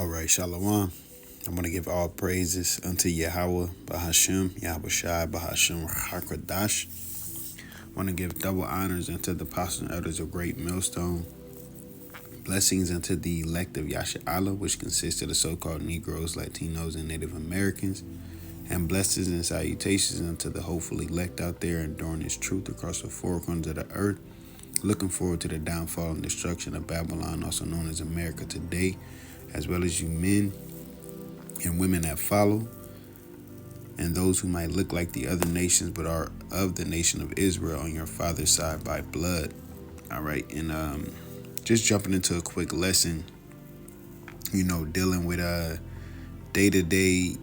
All right, Shalom. I'm going to give all praises unto Yahawah, BAHASHAM, YAHAWASHI, BAHASHAM, QADASH. I want to give double honors unto the apostles and elders of Great Millstone. Blessings unto the elect of Yasha, which consists of the so-called Negroes, Latinos, and Native Americans. And blessings and salutations unto the hopeful elect out there enduring His truth across the four corners of the earth. Looking forward to the downfall and destruction of Babylon, also known as America today, as well as you men and women that follow, and those who might look like the other nations but are of the nation of Israel on your father's side by blood. All right, and just jumping into a quick lesson, dealing with day-to-day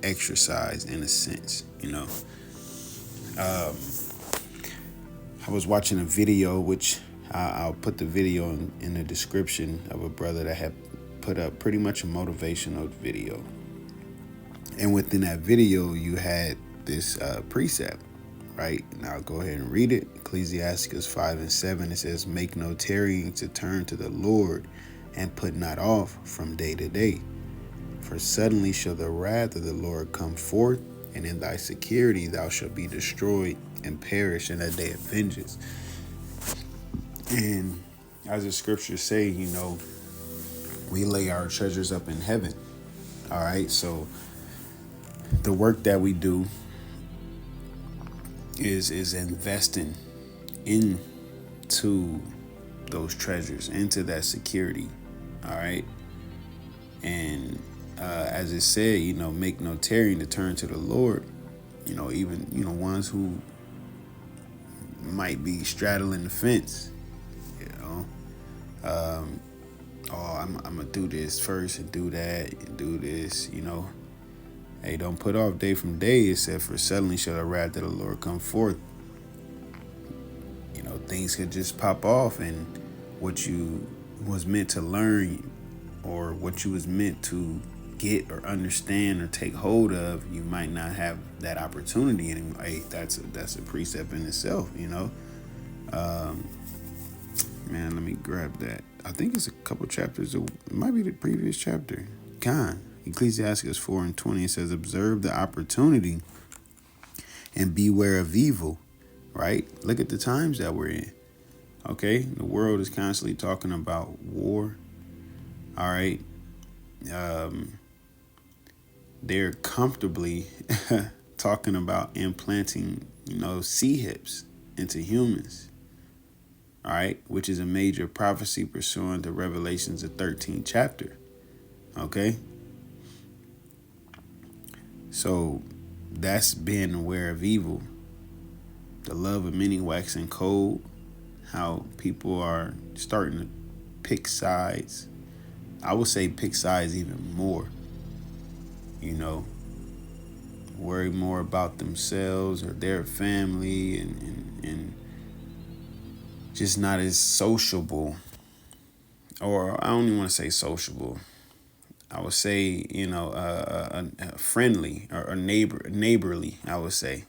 exercise in a sense. I was watching a video, which I'll put the video in the description, of a brother that had put up pretty much a motivational video. And within that video, you had this precept, right? And I'll go ahead and read it. Ecclesiastes 5:7, it says, "Make no tarrying to turn to the Lord, and put not off from day to day. For suddenly shall the wrath of the Lord come forth, and in thy security thou shalt be destroyed and perish in that day of vengeance." And as the scriptures say, we lay our treasures up in heaven. All right, so the work that we do is investing into those treasures, into that security. All right, and as it said, make no tarrying to turn to the Lord. Even ones who might be straddling the fence. I'm gonna do this first and do that and do this. Hey, don't put off day from day. It said, "For suddenly shall the wrath of the Lord come forth." Things could just pop off, and what you was meant to learn, or what you was meant to get or understand or take hold of, you might not have that opportunity anymore. Hey, that's a precept in itself. Man, let me grab that. I think it's a couple chapters. It might be the previous chapter. Ecclesiastes 4:20, it says, "Observe the opportunity and beware of evil." Right? Look at the times that we're in. Okay? The world is constantly talking about war. All right? They're comfortably talking about implanting, C-hips into humans. All right? Which is a major prophecy pursuant to Revelations, the 13th chapter. Okay? So that's being aware of evil. The love of many waxing cold. How people are starting to pick sides. I would say pick sides even more. Worry more about themselves or their family, and just not as sociable. Or I don't even want to say sociable. I would say, friendly or neighborly, I would say,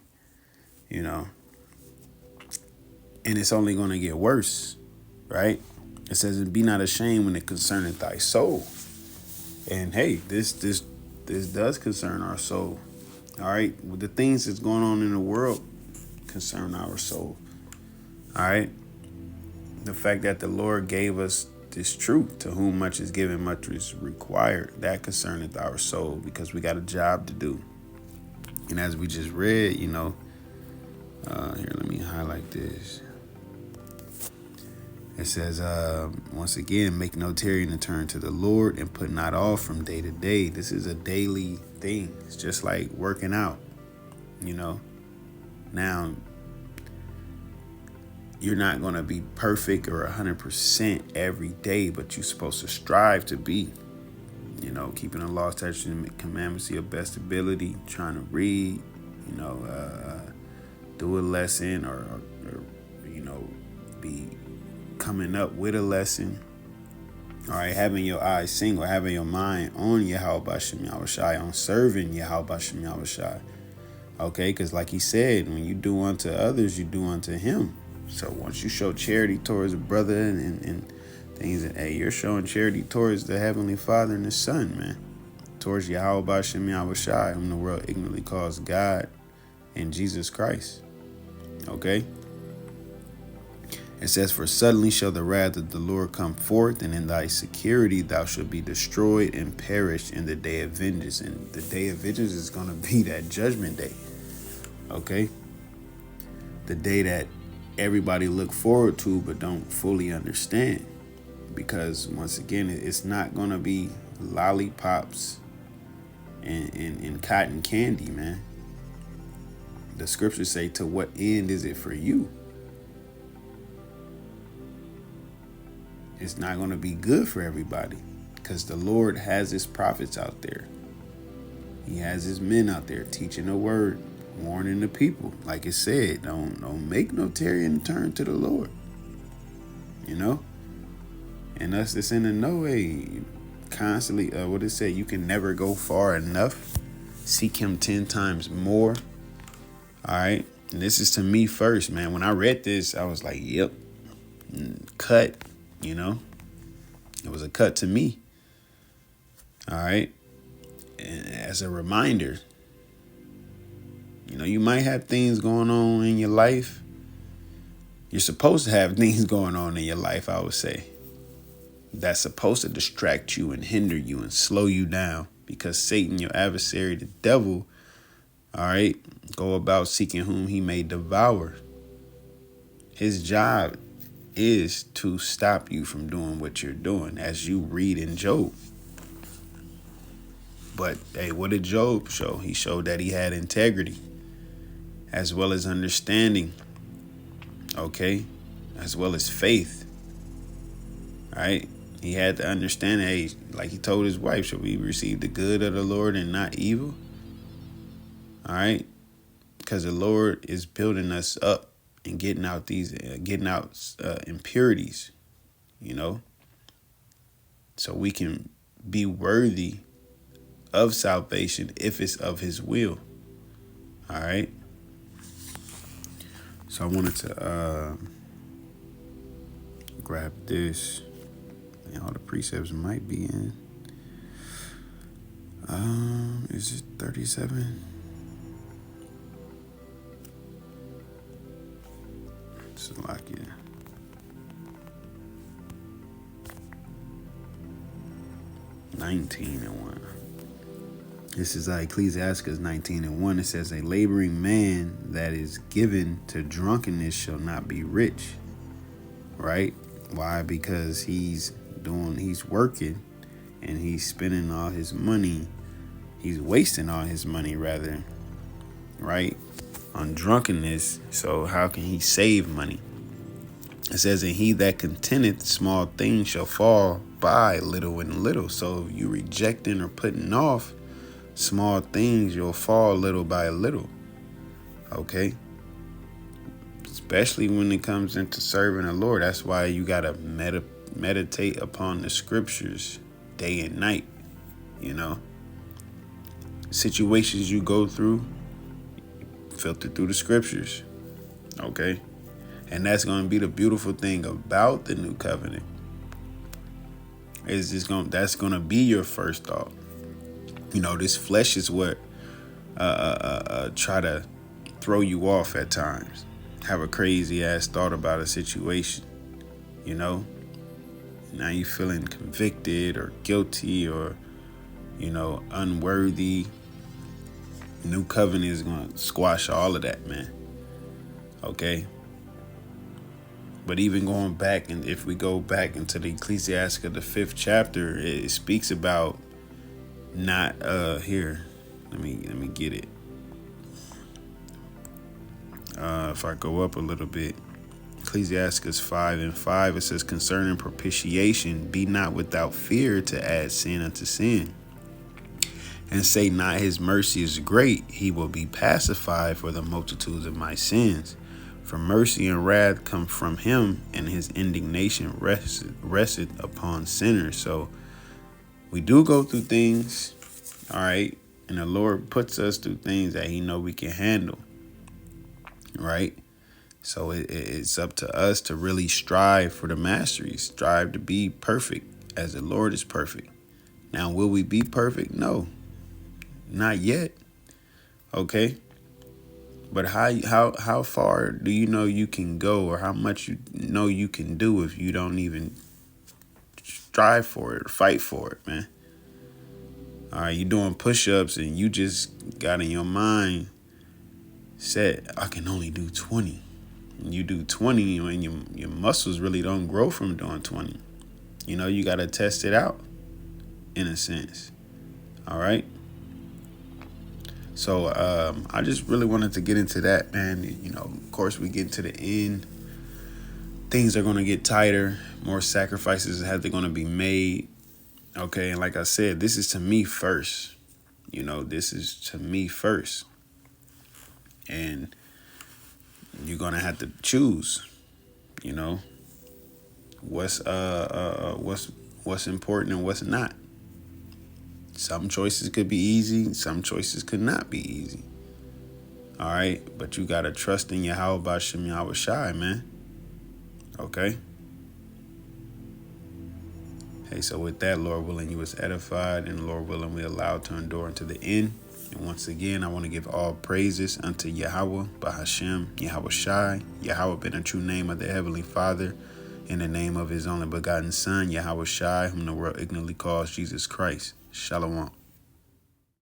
and it's only going to get worse, right? It says, "And be not ashamed when it concerneth thy soul." And hey, this does concern our soul. All right, with the things that's going on in the world concern our soul. All right, the fact that the Lord gave us this truth, "To whom much is given, much is required," that concerneth our soul, because we got a job to do. And as we just read, here, let me highlight this. It says, once again, "Make no tarrying to turn to the Lord, and put not off from day to day." This is a daily thing. It's just like working out, Now, you're not going to be perfect or 100% every day, but you're supposed to strive to be. Keeping the law, statutes, and commandments to your best ability, trying to read, do a lesson, or be coming up with a lesson. All right, having your eyes single, having your mind on YAHAWASHI, on serving YAHAWASHI. Okay, because like he said, when you do unto others, you do unto him. So once you show charity towards a brother and Things that, hey, you're showing charity towards the Heavenly Father and the Son, man. Towards Yahawah, BAHASHAM, YAHAWASHI, whom the world ignorantly calls God and Jesus Christ. Okay? It says, for suddenly shall the wrath of the Lord come forth, and in thy security thou shalt be destroyed and perish in the day of vengeance. And the day of vengeance is going to be that judgment day. Okay? The day that everybody look forward to but don't fully understand. Because once again, it's not going to be lollipops and cotton candy, man. The scriptures say, to what end is it for you? It's not going to be good for everybody, because the Lord has his prophets out there. He has his men out there teaching the word, warning the people. Like it said, don't make no tarry and turn to the Lord. You know? And us that's in the no way, constantly, what it said, you can never go far enough. Seek him 10 times more. All right? And this is to me first, man. When I read this, I was like, yep, cut. You know, it was a cut to me. All right. And as a reminder, you know, you might have things going on in your life. You're supposed to have things going on in your life, I would say, that's supposed to distract you and hinder you and slow you down, because Satan, your adversary, the devil, all right, go about seeking whom he may devour. His job is to stop you from doing what you're doing, as you read in Job. But hey, what did Job show? He showed that he had integrity as well as understanding, okay, as well as faith. All right, he had to understand, hey, like he told his wife, should we receive the good of the Lord and not evil? All right, because the Lord is building us up and getting out impurities, you know, so we can be worthy of salvation if it's of his will. All right. So I wanted to grab this. And all the precepts might be in. Is it 37? Slovakia. $19 and 1. This is Ecclesiastes 19 and 1. It says, a laboring man that is given to drunkenness shall not be rich. Right? Why? Because he's working and he's spending all his money. He's wasting all his money, rather, right, on drunkenness. So how can he save money? It says, and he that contenteth small things shall fall by little and little. So if you rejecting or putting off small things, you'll fall little by little. Okay? Especially when it comes into serving the Lord. That's why you got to meditate upon the scriptures day and night. You know? Situations you go through, filter through the scriptures. Okay? And that's going to be the beautiful thing about the new covenant. That's going to be your first thought. You know, this flesh is what try to throw you off at times. Have a crazy ass thought about a situation, you know. Now you feeling convicted or guilty or, you know, unworthy. New covenant is going to squash all of that, man. Okay. But even going back, and if we go back into the Ecclesiastes, the 5th chapter, it speaks about not here. Let me get it. If I go up a little bit, Ecclesiastes 5 and 5, it says, concerning propitiation, be not without fear to add sin unto sin. And say not, his mercy is great, he will be pacified for the multitudes of my sins. For mercy and wrath come from him, and his indignation rested upon sinners. So we do go through things, all right, and the Lord puts us through things that he know we can handle, right? So it's up to us to really strive for the mastery, strive to be perfect as the Lord is perfect. Now, will we be perfect? No, not yet. Okay. But how far do you know you can go, or how much you know you can do if you don't even strive for it or fight for it, man? All right, you doing push-ups and you just got in your mind set, I can only do 20. And you do 20 and your muscles really don't grow from doing 20. You know, you got to test it out in a sense. All right. So I just really wanted to get into that, man. You know, of course, we get to the end. Things are going to get tighter. More sacrifices have to going to be made. Okay. And like I said, this is to me first. You know, this is to me first. And you're going to have to choose, you know, what's important and what's not. Some choices could be easy. Some choices could not be easy. All right. But you got to trust in Yahawah, BAHASHAM, YAHAWASHI, man. Okay. Hey, so with that, Lord willing, you was edified, and Lord willing, we allowed to endure unto the end. And once again, I want to give all praises unto Yahawah, BAHASHAM, YAHAWASHI. Yahawah being a true name of the Heavenly Father, in the name of his only begotten Son, YAHAWASHI, whom the world ignorantly calls Jesus Christ. Shalom.